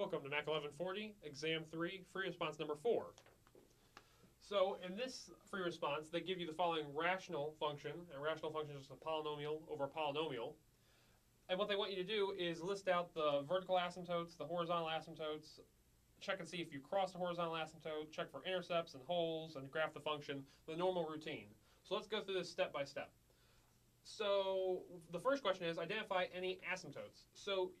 Welcome to Mac 1140, Exam 3, free response number 4. So in this free response, they give you the following rational function. A rational function is just a polynomial over a polynomial. And what they want you to do is list out the vertical asymptotes, the horizontal asymptotes, check and see if you cross the horizontal asymptote, check for intercepts and holes, and graph the function, the normal routine. So let's go through this step by step. So the first question is identify any asymptotes. So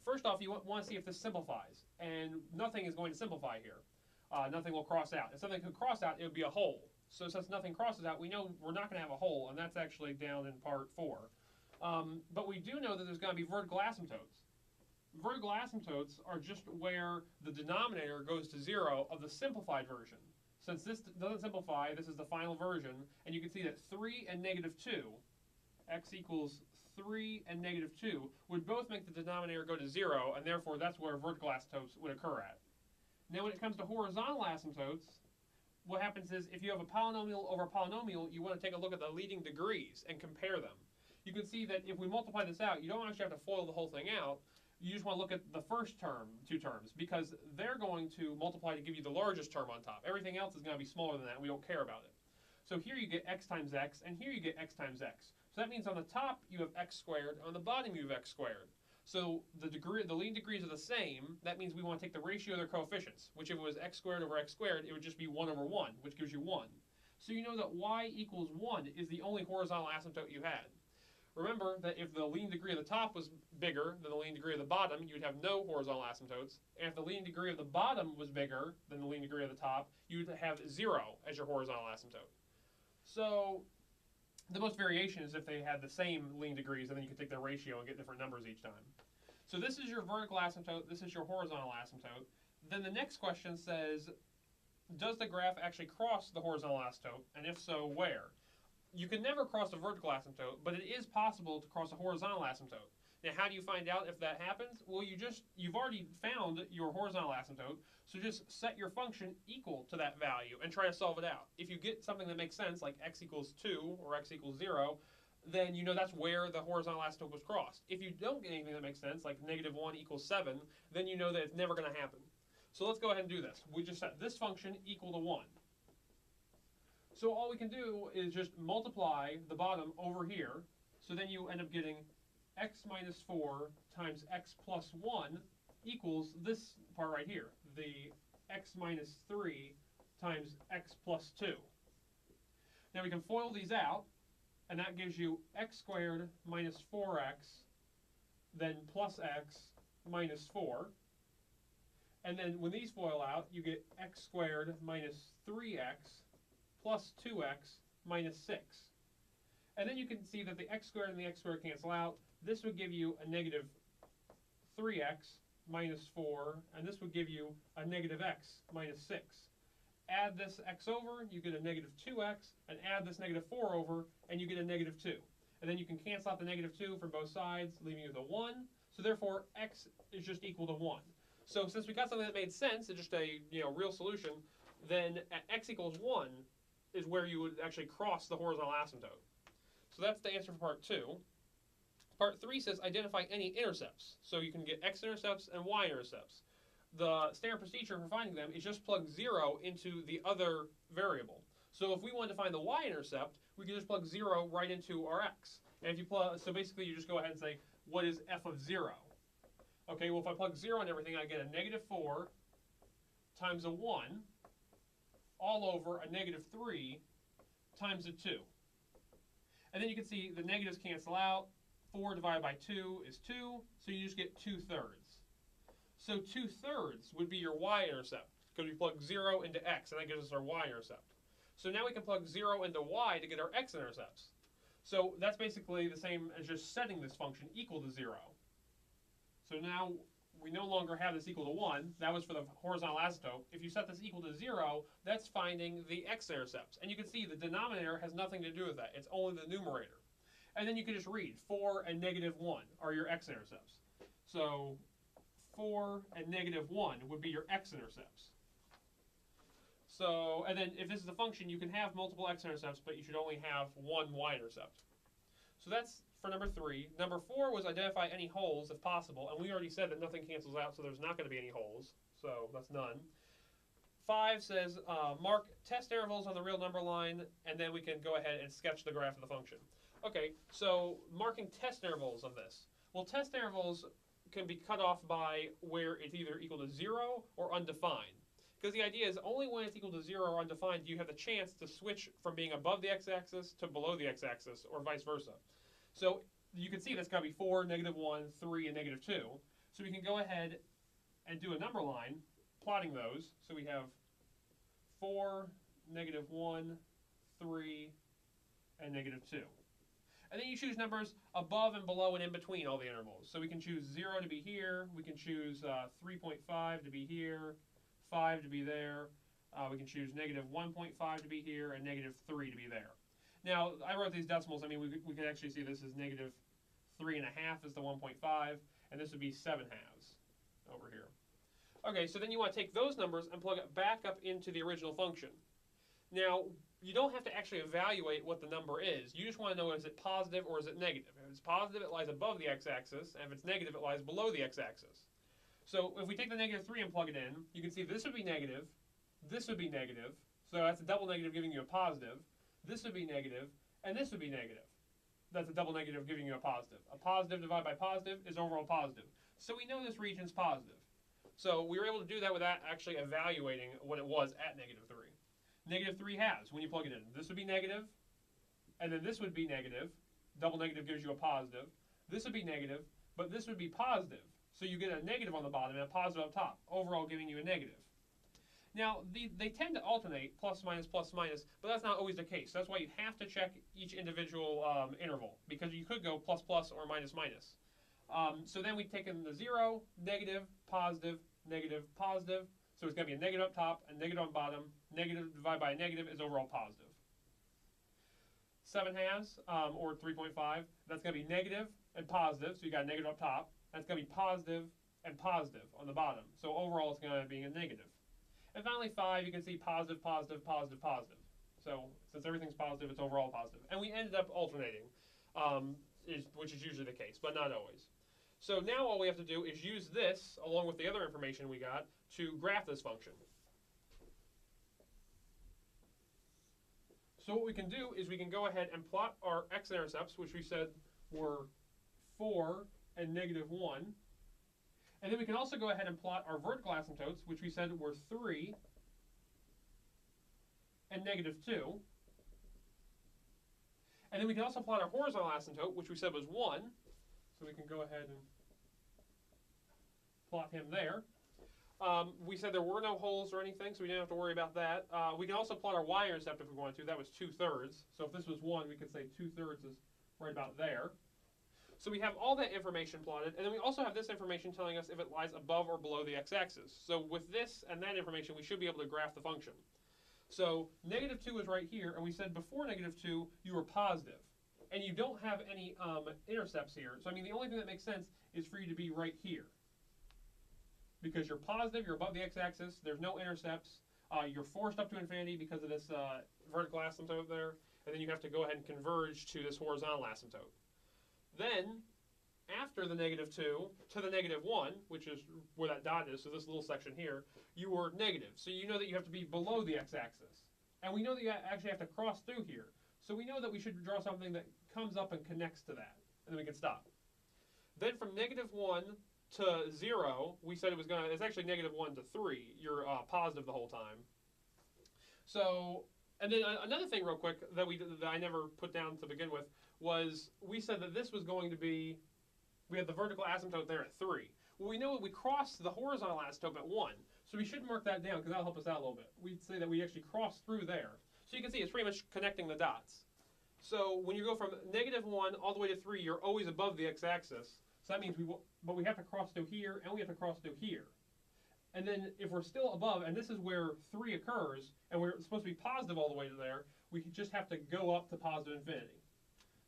first off, you want to see if this simplifies, and nothing is going to simplify here. Nothing will cross out. If something could cross out, it would be a hole. So since nothing crosses out, we know we're not going to have a hole, and that's actually down in part 4. But we do know that there's going to be vertical asymptotes. Vertical asymptotes are just where the denominator goes to 0 of the simplified version. Since this doesn't simplify, this is the final version, and you can see that 3 and negative 2, x equals 3 and negative 2, would both make the denominator go to 0, and therefore that's where vertical asymptotes would occur at. Now when it comes to horizontal asymptotes, what happens is if you have a polynomial over a polynomial, you want to take a look at the leading degrees and compare them. You can see that if we multiply this out, you don't actually have to FOIL the whole thing out. You just want to look at the first term, 2 terms, because they're going to multiply to give you the largest term on top. Everything else is going to be smaller than that, and we don't care about it. So here you get x times x, and here you get x times x. So that means on the top you have x squared, on the bottom you have x squared. So the leading degrees are the same. That means we want to take the ratio of their coefficients, which if it was x squared over x squared, it would just be 1 over 1, which gives you 1. So you know that y equals 1 is the only horizontal asymptote you had. Remember that if the leading degree of the top was bigger than the leading degree of the bottom, you would have no horizontal asymptotes. And if the leading degree of the bottom was bigger than the leading degree of the top, you would have 0 as your horizontal asymptote. So the most variation is if they had the same leading degrees, and then you could take their ratio and get different numbers each time. So this is your vertical asymptote, this is your horizontal asymptote. Then the next question says, does the graph actually cross the horizontal asymptote, and if so, where? You can never cross a vertical asymptote, but it is possible to cross a horizontal asymptote. Now, how do you find out if that happens? Well, you've already found your horizontal asymptote, so just set your function equal to that value and try to solve it out. If you get something that makes sense, like x equals 2 or x equals 0, then you know that's where the horizontal asymptote was crossed. If you don't get anything that makes sense, like negative 1 equals 7, then you know that it's never going to happen. So let's go ahead and do this. We just set this function equal to 1. So all we can do is just multiply the bottom over here, so then you end up getting x minus 4 times x plus 1 equals this part right here, the x minus 3 times x plus 2. Now we can FOIL these out, and that gives you x squared minus 4x, then plus x minus 4. And then when these FOIL out, you get x squared minus 3x plus 2x minus 6. And then you can see that the x squared and the x squared cancel out. This would give you a negative 3x minus 4, and this would give you a negative x minus 6. Add this x over, you get a negative 2x, and add this negative 4 over, and you get a negative 2. And then you can cancel out the negative 2 from both sides, leaving you with a 1. So therefore, x is just equal to 1. So since we got something that made sense, it's just a real solution, then at x equals 1 is where you would actually cross the horizontal asymptote. So that's the answer for part 2. Part 3 says identify any intercepts. So you can get x-intercepts and y-intercepts. The standard procedure for finding them is just plug 0 into the other variable. So if we wanted to find the y-intercept, we can just plug 0 right into our x. And if you plug, so basically you just go ahead and say, what is f of 0? Okay, well if I plug 0 on everything, I get a negative 4 times a 1 all over a negative 3 times a 2. And then you can see the negatives cancel out. 4 divided by 2 is 2, so you just get 2/3. So 2/3 would be your y-intercept, because we plug 0 into x, and that gives us our y-intercept. So now we can plug 0 into y to get our x-intercepts. So that's basically the same as just setting this function equal to 0. So now we no longer have this equal to 1. That was for the horizontal asymptote. If you set this equal to 0, that's finding the x-intercepts. And you can see the denominator has nothing to do with that. It's only the numerator. And then you can just read 4 and negative 1 are your x-intercepts. So 4 and negative 1 would be your x-intercepts. So, and then if this is a function, you can have multiple x-intercepts, but you should only have one y-intercept. So that's for number 3. Number 4 was identify any holes if possible, and we already said that nothing cancels out, so there's not going to be any holes. So that's none. 5 says mark test intervals on the real number line, and then we can go ahead and sketch the graph of the function. Okay, so marking test intervals on this. Well, test intervals can be cut off by where it's either equal to 0 or undefined. Because the idea is only when it's equal to 0 or undefined do you have the chance to switch from being above the x-axis to below the x-axis, or vice versa. So you can see that's got to be 4, -1, 3, and -2. So we can go ahead and do a number line plotting those. So we have 4, -1, 3, and -2. And then you choose numbers above and below and in between all the intervals. So we can choose 0 to be here, we can choose 3.5 to be here, 5 to be there, we can choose -1.5 to be here, and -3 to be there. Now, I wrote these decimals. I mean, we can actually see this is -3.5 is the 1.5, and this would be 7/2 over here. Okay, so then you want to take those numbers and plug it back up into the original function. Now, you don't have to actually evaluate what the number is. You just want to know, is it positive or is it negative? If it's positive, it lies above the x-axis, and if it's negative, it lies below the x-axis. So if we take the -3 and plug it in, you can see this would be negative, this would be negative, so that's a double negative giving you a positive, this would be negative, and this would be negative. That's a double negative giving you a positive. A positive divided by positive is overall positive. So we know this region's positive. So we were able to do that without actually evaluating what it was at -3. -3/2, when you plug it in, this would be negative, and then this would be negative. Double negative gives you a positive. This would be negative, but this would be positive. So you get a negative on the bottom and a positive up top, overall giving you a negative. Now, they tend to alternate, plus, minus, but that's not always the case. That's why you have to check each individual interval, because you could go plus, plus, or minus, minus. So then we've taken the 0, negative, positive, negative, positive. So it's going to be a negative up top, a negative on bottom. Negative divided by a negative is overall positive. 7/2, or 3.5, that's going to be negative and positive, so you got a negative up top. That's going to be positive and positive on the bottom. So overall it's going to be a negative. And finally 5, you can see positive, positive, positive, positive. So since everything's positive, it's overall positive. And we ended up alternating, which is usually the case, but not always. So now all we have to do is use this, along with the other information we got, to graph this function. So what we can do is we can go ahead and plot our x-intercepts, which we said were 4 and -1. And then we can also go ahead and plot our vertical asymptotes, which we said were 3 and -2. And then we can also plot our horizontal asymptote, which we said was 1. So we can go ahead and plot him there. We said there were no holes or anything, so we didn't have to worry about that. We can also plot our y-intercept if we wanted to. That was 2/3. So if this was 1, we could say 2/3 is right about there. So we have all that information plotted, and then we also have this information telling us if it lies above or below the x-axis. So with this and that information, we should be able to graph the function. So -2 is right here, and we said before -2, you were positive. And you don't have any intercepts here. So I mean, the only thing that makes sense is for you to be right here. Because you're positive, you're above the x-axis, there's no intercepts, you're forced up to infinity because of this vertical asymptote there, and then you have to go ahead and converge to this horizontal asymptote. Then, after the -2 to the -1, which is where that dot is, so this little section here, you were negative. So you know that you have to be below the x-axis. And we know that you actually have to cross through here. So we know that we should draw something that comes up and connects to that, and then we can stop. Then from -1 to 0, we said it's actually -1 to 3. You're positive the whole time. So, and then another thing real quick that I never put down to begin with was we said that this was going to be, we had the vertical asymptote there at 3. Well, we know that we crossed the horizontal asymptote at 1, so we should mark that down because that'll help us out a little bit. We'd say that we actually crossed through there. So you can see it's pretty much connecting the dots. So when you go from -1 all the way to 3, you're always above the x-axis. So that means we have to cross through here, and we have to cross through here. And then if we're still above, and this is where 3 occurs, and we're supposed to be positive all the way to there, we just have to go up to positive infinity.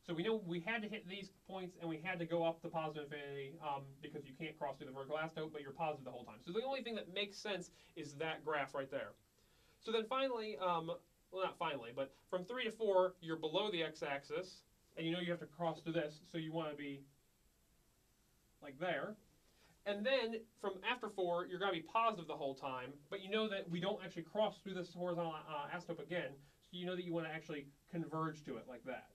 So we know we had to hit these points, and we had to go up to positive infinity because you can't cross through the vertical asymptote, but you're positive the whole time. So the only thing that makes sense is that graph right there. So then finally, well, not finally, but from 3 to 4, you're below the x-axis. and you know you have to cross through this, so you want to be like there. And then from after 4, you're going to be positive the whole time, but you know that we don't actually cross through this horizontal asymptote again, so you know that you want to actually converge to it like that.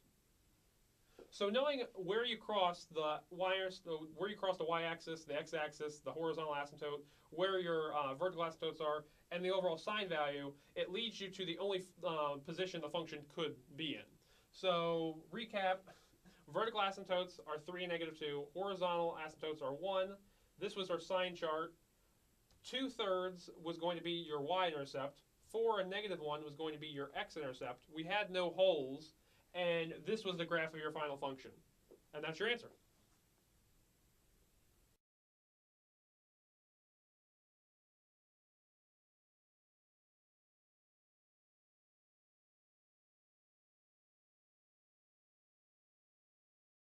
So knowing where you cross the y-axis, the x-axis, the horizontal asymptote, where your vertical asymptotes are, and the overall sign value, it leads you to the only position the function could be in. So recap, vertical asymptotes are 3 and -2, horizontal asymptotes are 1. This was our sign chart. 2/3 was going to be your y-intercept. 4 and -1 was going to be your x-intercept. We had no holes, and this was the graph of your final function. And that's your answer.